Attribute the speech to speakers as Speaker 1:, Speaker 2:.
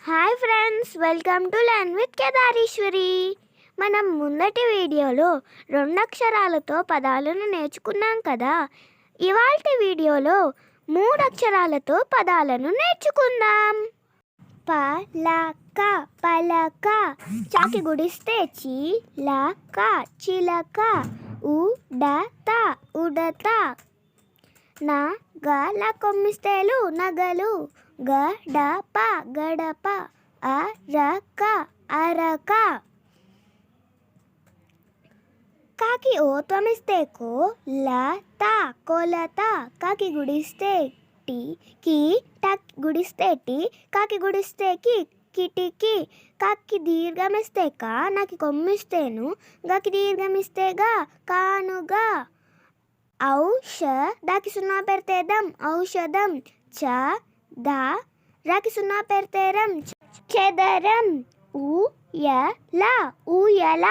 Speaker 1: Hi friends, welcome to learn with Kedareswari. మనం ముందటి వీడియోలో 2 అక్షరాలతో పదాలను నేర్చుకున్నాం కదా. ఇవాల్టి వీడియోలో 3 అక్షరాలతో పదాలను నేర్చుకుందాం. పలక పలక, చాకి గుడిస్తే చీలక చిలక, ఉడత ఉడత, నగల కొమ్మిస్తేలు నగలు, గడప గడప, అరక అరక. కాకి ఓతమిస్తే కోలత కొలత, కాకి గుడిస్తే కి టక్ గుడిస్తే టి, కాకి గుడిస్తే కిటికీ, కాకి దీర్ఘమిస్తే కా, నాకి కొమ్మిస్తేను, గాకి దీర్ఘమిస్తే గా కానుగా. దాకి సున్నా పెడితే దం ఔషధం, రాకి సున్నా పెడితే రం చెదరం, ఊయల ఊయల.